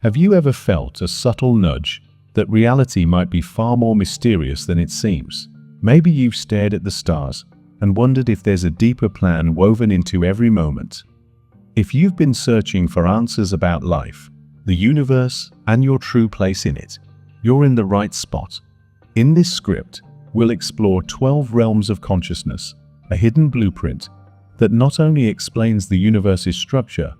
Have you ever felt a subtle nudge that reality might be far more mysterious than it seems? Maybe you've stared at the stars and wondered if there's a deeper plan woven into every moment. If you've been searching for answers about life, the universe, and your true place in it, you're in the right spot. In this script, we'll explore 12 realms of consciousness, a hidden blueprint that not only explains the universe's structure,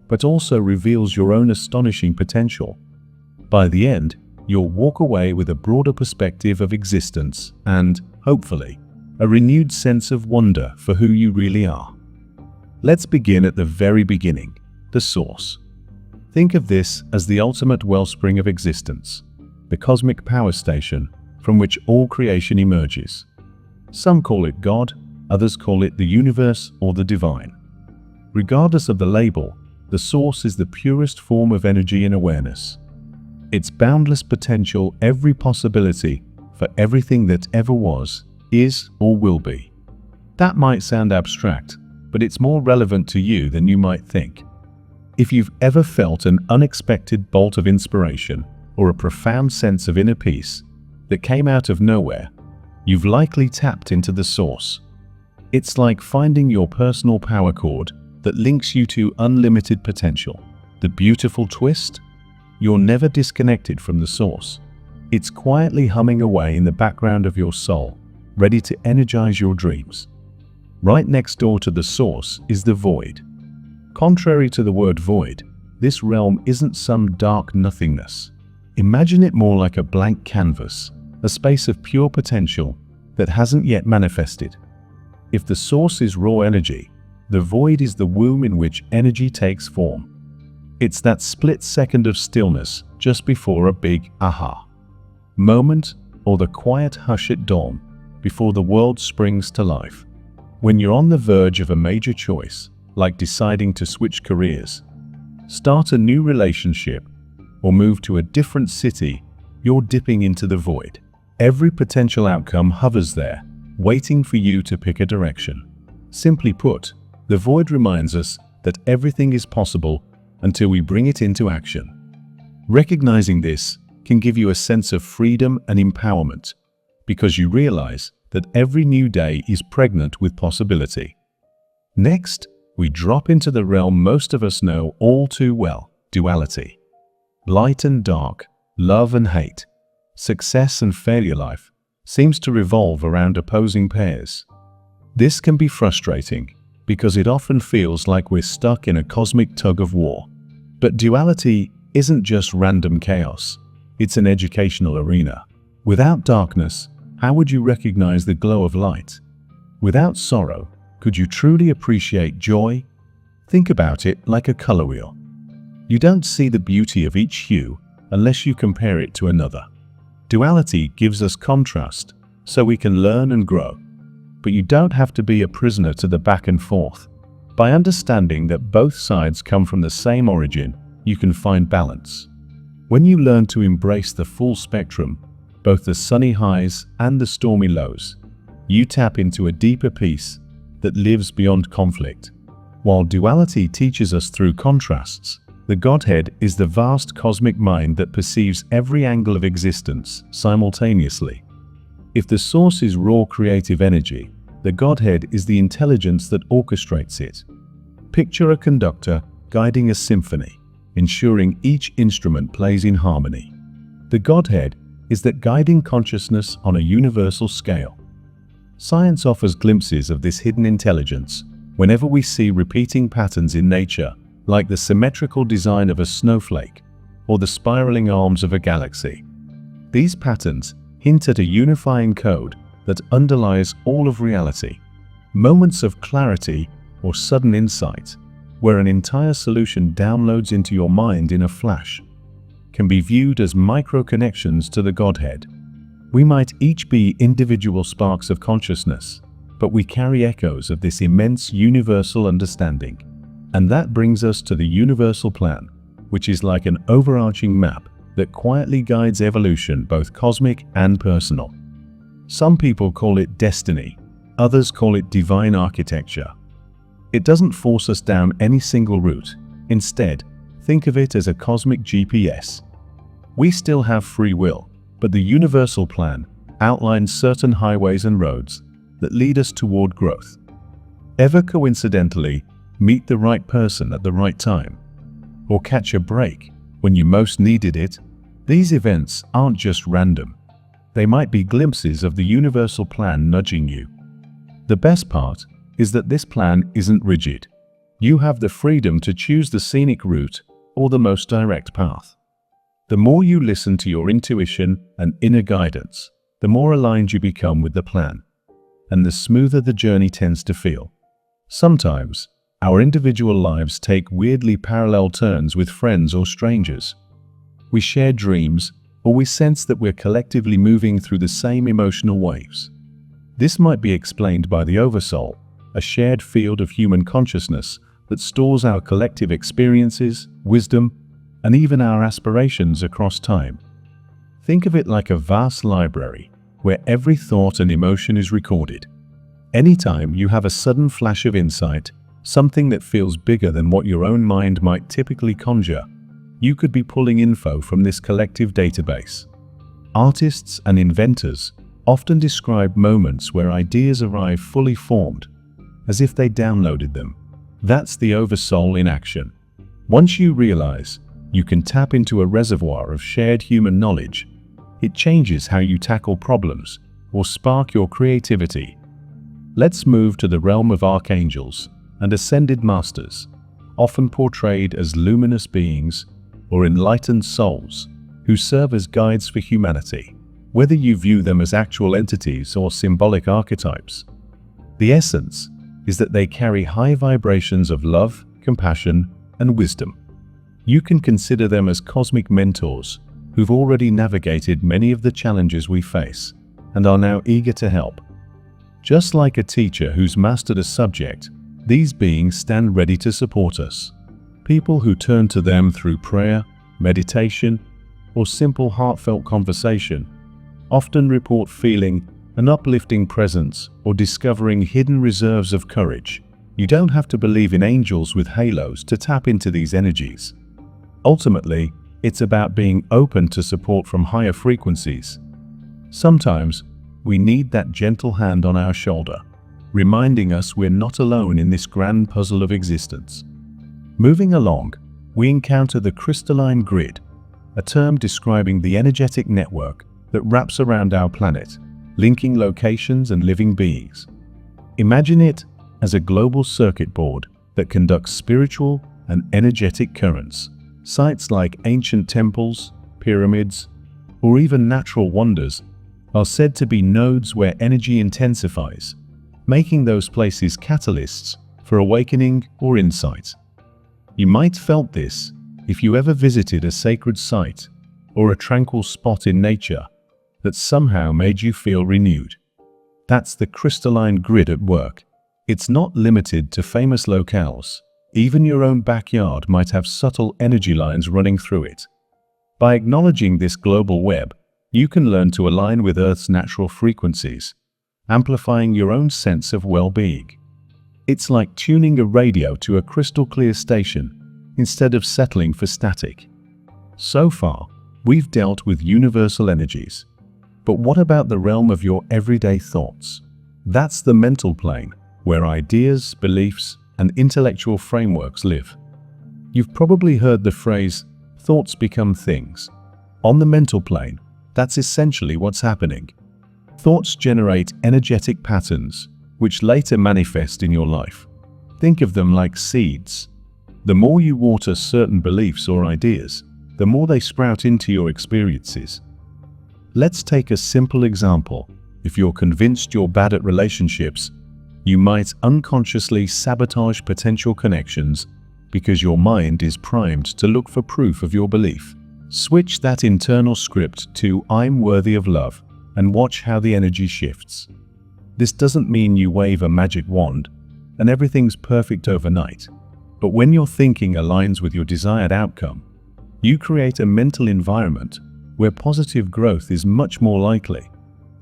but also reveals your own astonishing potential. By the end, you'll walk away with a broader perspective of existence and, hopefully, a renewed sense of wonder for who you really are. Let's begin at the very beginning, the source. Think of this as the ultimate wellspring of existence, the cosmic power station from which all creation emerges. Some call it God, others call it the universe or the divine. Regardless of the label, the source is the purest form of energy and awareness. Its boundless potential, every possibility for everything that ever was, is, or will be. That might sound abstract, but it's more relevant to you than you might think. If you've ever felt an unexpected bolt of inspiration or a profound sense of inner peace that came out of nowhere, you've likely tapped into the source. It's like finding your personal power cord that links you to unlimited potential. The beautiful twist? You're never disconnected from the source. It's quietly humming away in the background of your soul, ready to energize your dreams. Right next door to the source is the void. Contrary to the word void, this realm isn't some dark nothingness. Imagine it more like a blank canvas, a space of pure potential that hasn't yet manifested. If the source is raw energy, the void is the womb in which energy takes form. It's that split second of stillness just before a big aha moment, or the quiet hush at dawn before the world springs to life. When you're on the verge of a major choice, like deciding to switch careers, start a new relationship, or move to a different city, you're dipping into the void. Every potential outcome hovers there, waiting for you to pick a direction. Simply put, the void reminds us that everything is possible until we bring it into action. Recognizing this can give you a sense of freedom and empowerment, because you realize that every new day is pregnant with possibility. Next, we drop into the realm most of us know all too well, duality. Light and dark, love and hate, success and failure. Life seems to revolve around opposing pairs. This can be frustrating because it often feels like we're stuck in a cosmic tug of war. But duality isn't just random chaos, it's an educational arena. Without darkness, how would you recognize the glow of light? Without sorrow, could you truly appreciate joy? Think about it like a color wheel. You don't see the beauty of each hue unless you compare it to another. Duality gives us contrast so we can learn and grow. But you don't have to be a prisoner to the back and forth. By understanding that both sides come from the same origin, you can find balance. When you learn to embrace the full spectrum, both the sunny highs and the stormy lows, you tap into a deeper peace that lives beyond conflict. While duality teaches us through contrasts, the Godhead is the vast cosmic mind that perceives every angle of existence simultaneously. If the source is raw creative energy, the Godhead is the intelligence that orchestrates it. Picture a conductor guiding a symphony, ensuring each instrument plays in harmony. The Godhead is that guiding consciousness on a universal scale. Science offers glimpses of this hidden intelligence whenever we see repeating patterns in nature, like the symmetrical design of a snowflake or the spiraling arms of a galaxy. These patterns hint at a unifying code that underlies all of reality. Moments of clarity or sudden insight, where an entire solution downloads into your mind in a flash, can be viewed as micro-connections to the Godhead. We might each be individual sparks of consciousness, but we carry echoes of this immense universal understanding. And that brings us to the universal plan, which is like an overarching map that quietly guides evolution, both cosmic and personal. Some people call it destiny, others call it divine architecture. It doesn't force us down any single route. Instead, Think of it as a cosmic GPS. We still have free will, but the universal plan outlines certain highways and roads that lead us toward growth. Ever coincidentally meet the right person at the right time, or catch a break when you most needed it? These events aren't just random. They might be glimpses of the universal plan nudging you. The best part is that this plan isn't rigid. You have the freedom to choose the scenic route or the most direct path. The more you listen to your intuition and inner guidance, the more aligned you become with the plan, and the smoother the journey tends to feel. Sometimes, our individual lives take weirdly parallel turns with friends or strangers. We share dreams, or we sense that we're collectively moving through the same emotional waves. This might be explained by the Oversoul, a shared field of human consciousness that stores our collective experiences, wisdom, and even our aspirations across time. Think of it like a vast library where every thought and emotion is recorded. Anytime you have a sudden flash of insight, something that feels bigger than what your own mind might typically conjure, you could be pulling info from this collective database. Artists and inventors often describe moments where ideas arrive fully formed, as if they downloaded them. That's the Oversoul in action. Once you realize you can tap into a reservoir of shared human knowledge, it changes how you tackle problems or spark your creativity. Let's move to the realm of archangels and ascended masters, often portrayed as luminous beings or enlightened souls who serve as guides for humanity. Whether you view them as actual entities or symbolic archetypes, the essence is that they carry high vibrations of love, compassion, and wisdom. You can consider them as cosmic mentors who've already navigated many of the challenges we face and are now eager to help. Just like a teacher who's mastered a subject, these beings stand ready to support us. People who turn to them through prayer, meditation, or simple heartfelt conversation often report feeling an uplifting presence or discovering hidden reserves of courage. You don't have to believe in angels with halos to tap into these energies. Ultimately, it's about being open to support from higher frequencies. Sometimes, we need that gentle hand on our shoulder, reminding us we're not alone in this grand puzzle of existence. Moving along, we encounter the crystalline grid, a term describing the energetic network that wraps around our planet, linking locations and living beings. Imagine it as a global circuit board that conducts spiritual and energetic currents. Sites like ancient temples, pyramids, or even natural wonders are said to be nodes where energy intensifies, making those places catalysts for awakening or insight. You might felt this if you ever visited a sacred site or a tranquil spot in nature that somehow made you feel renewed. That's the crystalline grid at work. It's not limited to famous locales. Even your own backyard might have subtle energy lines running through it. By acknowledging this global web, you can learn to align with Earth's natural frequencies, amplifying your own sense of well-being. It's like tuning a radio to a crystal clear station instead of settling for static. So far, we've dealt with universal energies. But what about the realm of your everyday thoughts? That's the mental plane, where ideas, beliefs, and intellectual frameworks live. You've probably heard the phrase, thoughts become things. On the mental plane, that's essentially what's happening. Thoughts generate energetic patterns, which later manifest in your life. Think of them like seeds. The more you water certain beliefs or ideas, the more they sprout into your experiences. Let's take a simple example. If you're convinced you're bad at relationships, you might unconsciously sabotage potential connections because your mind is primed to look for proof of your belief. Switch that internal script to "I'm worthy of love" and watch how the energy shifts. This doesn't mean you wave a magic wand and everything's perfect overnight. But when your thinking aligns with your desired outcome, you create a mental environment where positive growth is much more likely.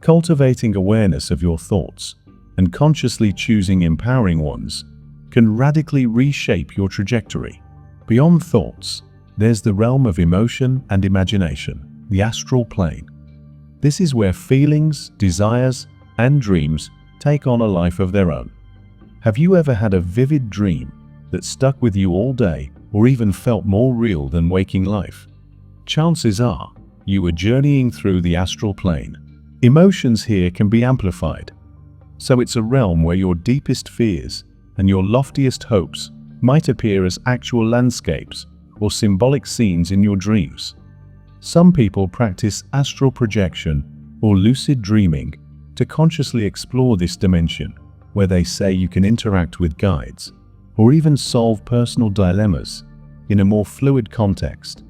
Cultivating awareness of your thoughts and consciously choosing empowering ones can radically reshape your trajectory. Beyond thoughts, there's the realm of emotion and imagination, the astral plane. This is where feelings, desires, and dreams take on a life of their own. Have you ever had a vivid dream that stuck with you all day or even felt more real than waking life? Chances are you were journeying through the astral plane. Emotions here can be amplified. So it's a realm where your deepest fears and your loftiest hopes might appear as actual landscapes or symbolic scenes in your dreams. Some people practice astral projection or lucid dreaming to consciously explore this dimension, where they say you can interact with guides or even solve personal dilemmas in a more fluid context.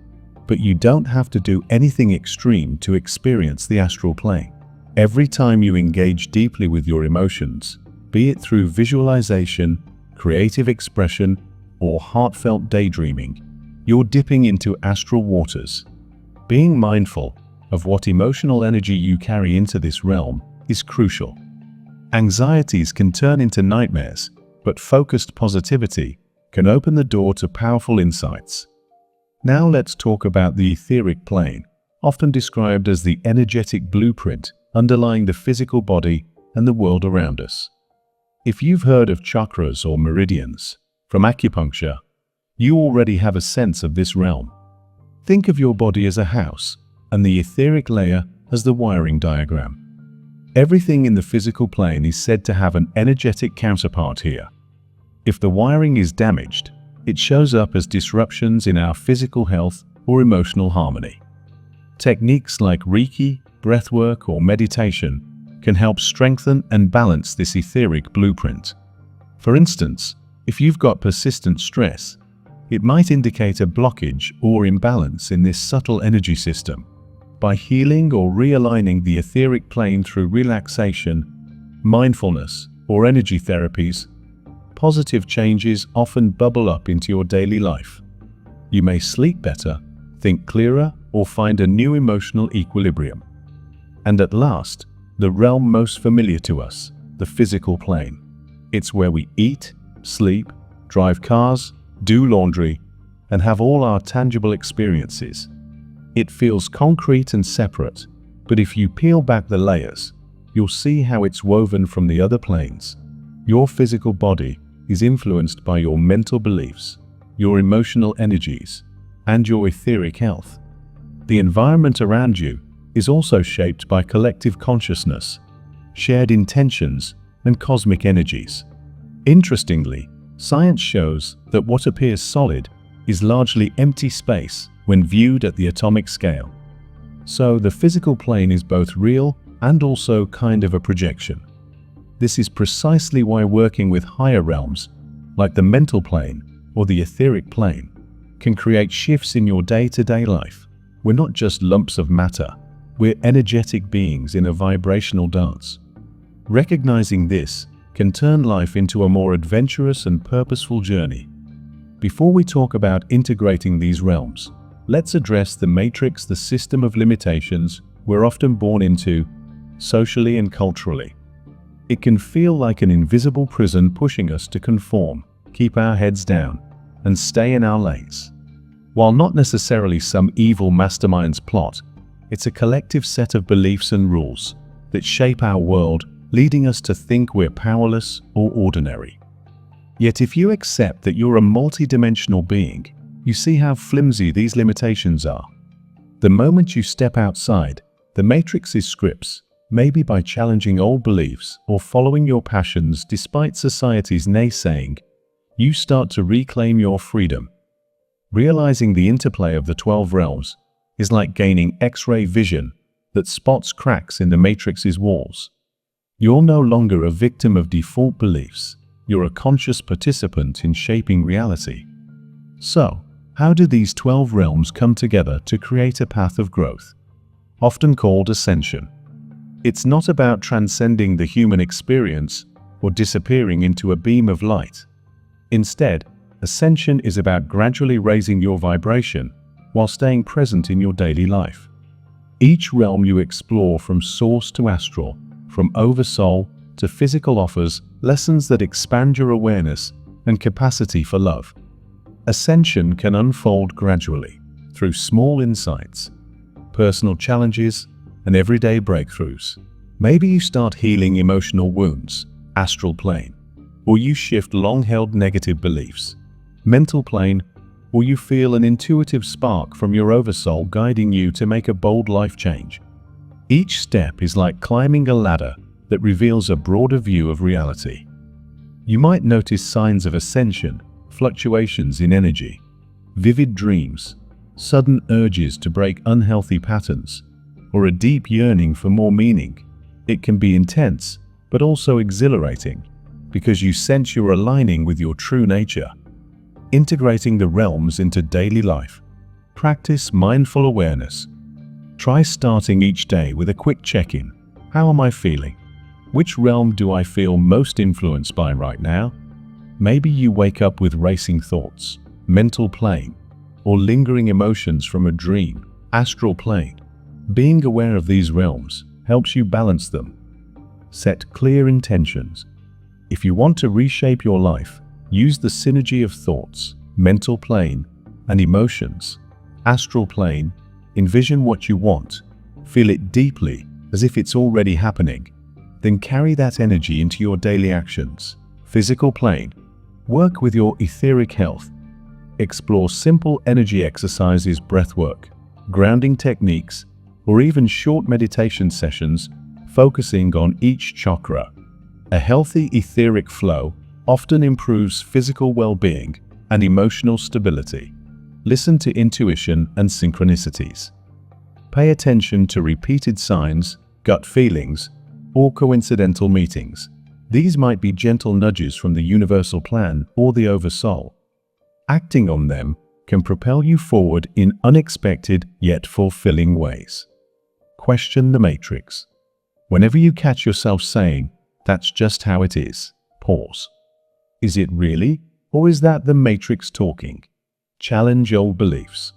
But you don't have to do anything extreme to experience the astral plane. Every time you engage deeply with your emotions, be it through visualization, creative expression, or heartfelt daydreaming, you're dipping into astral waters. Being mindful of what emotional energy you carry into this realm is crucial. Anxieties can turn into nightmares, but focused positivity can open the door to powerful insights. Now let's talk about the etheric plane, often described as the energetic blueprint underlying the physical body and the world around us. If you've heard of chakras or meridians from acupuncture, you already have a sense of this realm. Think of your body as a house and the etheric layer as the wiring diagram. Everything in the physical plane is said to have an energetic counterpart here. If the wiring is damaged, it shows up as disruptions in our physical health or emotional harmony. Techniques like Reiki, breathwork, or meditation can help strengthen and balance this etheric blueprint. For instance, if you've got persistent stress, it might indicate a blockage or imbalance in this subtle energy system. By healing or realigning the etheric plane through relaxation, mindfulness, or energy therapies, positive changes often bubble up into your daily life. You may sleep better, think clearer, or find a new emotional equilibrium. And at last, the realm most familiar to us, the physical plane. It's where we eat, sleep, drive cars, do laundry, and have all our tangible experiences. It feels concrete and separate, but if you peel back the layers, you'll see how it's woven from the other planes. Your physical body is influenced by your mental beliefs, your emotional energies, and your etheric health. The environment around you is also shaped by collective consciousness, shared intentions, and cosmic energies. Interestingly, science shows that what appears solid is largely empty space when viewed at the atomic scale. So the physical plane is both real and also kind of a projection. This is precisely why working with higher realms, like the mental plane or the etheric plane, can create shifts in your day-to-day life. We're not just lumps of matter, we're energetic beings in a vibrational dance. Recognizing this can turn life into a more adventurous and purposeful journey. Before we talk about integrating these realms, let's address the matrix, the system of limitations we're often born into, socially and culturally. It can feel like an invisible prison pushing us to conform, keep our heads down, and stay in our lanes. While not necessarily some evil mastermind's plot, it's a collective set of beliefs and rules that shape our world, leading us to think we're powerless or ordinary. Yet if you accept that you're a multidimensional being, you see how flimsy these limitations are. The moment you step outside the matrix's scripts, maybe by challenging old beliefs or following your passions despite society's naysaying, you start to reclaim your freedom. Realizing the interplay of the 12 realms is like gaining X-ray vision that spots cracks in the matrix's walls. You're no longer a victim of default beliefs. You're a conscious participant in shaping reality. So, how do these 12 realms come together to create a path of growth? Often called Ascension. It's not about transcending the human experience or disappearing into a beam of light. Instead, Ascension is about gradually raising your vibration while staying present in your daily life. Each realm you explore, from source to astral, from oversoul to physical, offers lessons that expand your awareness and capacity for love. Ascension can unfold gradually through small insights, personal challenges, and everyday breakthroughs. Maybe you start healing emotional wounds, astral plane, or you shift long-held negative beliefs, mental plane, or you feel an intuitive spark from your oversoul guiding you to make a bold life change. Each step is like climbing a ladder that reveals a broader view of reality. You might notice signs of ascension, fluctuations in energy, vivid dreams, sudden urges to break unhealthy patterns, or a deep yearning for more meaning. It can be intense, but also exhilarating, because you sense you're aligning with your true nature. Integrating the realms into daily life. Practice mindful awareness. Try starting each day with a quick check-in. How am I feeling? Which realm do I feel most influenced by right now? Maybe you wake up with racing thoughts, mental plane, or lingering emotions from a dream, astral plane. Being aware of these realms helps you balance them. Set clear intentions. If you want to reshape your life, use the synergy of thoughts, mental plane, and emotions, astral plane. Envision what you want. Feel it deeply, as if it's already happening. Then carry that energy into your daily actions. Physical plane. Work with your etheric health. Explore simple energy exercises, breathwork, grounding techniques, or even short meditation sessions focusing on each chakra. A healthy etheric flow often improves physical well-being and emotional stability. Listen to intuition and synchronicities. Pay attention to repeated signs, gut feelings, or coincidental meetings. These might be gentle nudges from the universal plan or the oversoul. Acting on them can propel you forward in unexpected yet fulfilling ways. Question the matrix. Whenever you catch yourself saying, "That's just how it is," pause. Is it really, or is that the matrix talking? Challenge old beliefs.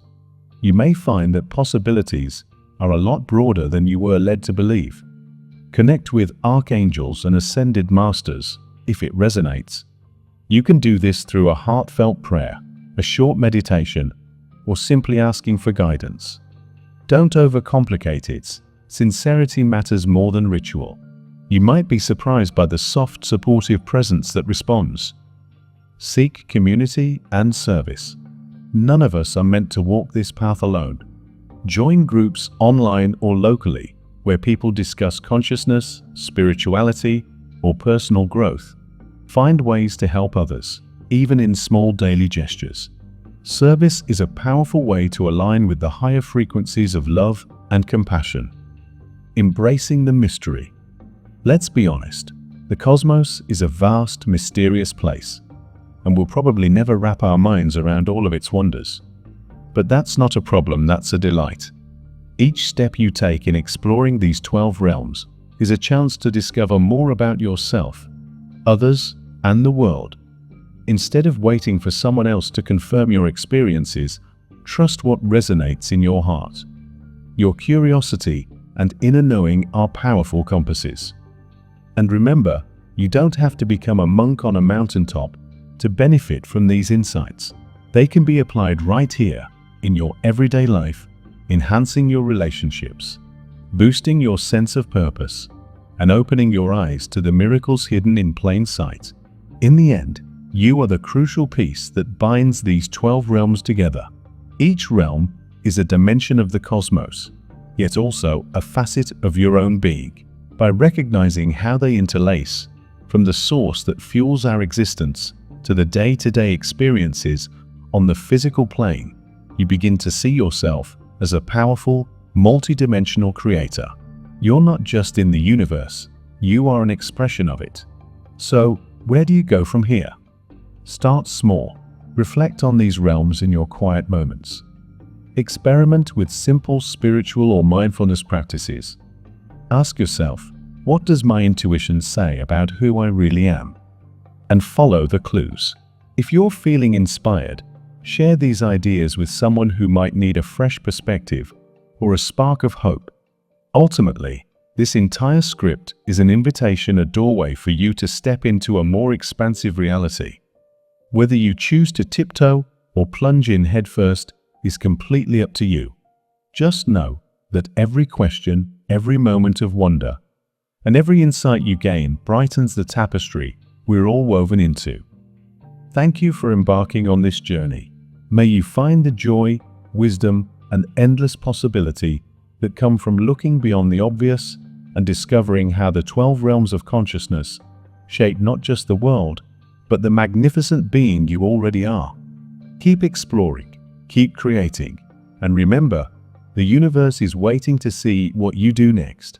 You may find that possibilities are a lot broader than you were led to believe. Connect with archangels and ascended masters if it resonates. You can do this through a heartfelt prayer, a short meditation, or simply asking for guidance. Don't overcomplicate it. Sincerity matters more than ritual. You might be surprised by the soft, supportive presence that responds. Seek community and service. None of us are meant to walk this path alone. Join groups online or locally where people discuss consciousness, spirituality, or personal growth. Find ways to help others, even in small daily gestures. Service is a powerful way to align with the higher frequencies of love and compassion. Embracing the mystery. Let's be honest, the cosmos is a vast, mysterious place, and we'll probably never wrap our minds around all of its wonders. But that's not a problem, that's a delight. Each step you take in exploring these 12 realms is a chance to discover more about yourself, others, and the world. Instead of waiting for someone else to confirm your experiences, trust what resonates in your heart. Your curiosity and inner knowing are powerful compasses. And remember, you don't have to become a monk on a mountaintop to benefit from these insights. They can be applied right here in your everyday life, enhancing your relationships, boosting your sense of purpose, and opening your eyes to the miracles hidden in plain sight. In the end, you are the crucial piece that binds these 12 realms together. Each realm is a dimension of the cosmos, yet also a facet of your own being. By recognizing how they interlace, from the source that fuels our existence to the day-to-day experiences on the physical plane, you begin to see yourself as a powerful, multidimensional creator. You're not just in the universe, you are an expression of it. So, where do you go from here? Start small. Reflect on these realms in your quiet moments. Experiment with simple spiritual or mindfulness practices. Ask yourself, what does my intuition say about who I really am? And follow the clues. If you're feeling inspired, share these ideas with someone who might need a fresh perspective or a spark of hope. Ultimately, this entire script is an invitation, a doorway for you to step into a more expansive reality. Whether you choose to tiptoe or plunge in headfirst is completely up to you. Just know that every question, every moment of wonder, and every insight you gain brightens the tapestry we're all woven into. Thank you for embarking on this journey. May you find the joy, wisdom, and endless possibility that come from looking beyond the obvious and discovering how the 12 realms of consciousness shape not just the world, but the magnificent being you already are. Keep exploring, keep creating, and remember, the universe is waiting to see what you do next.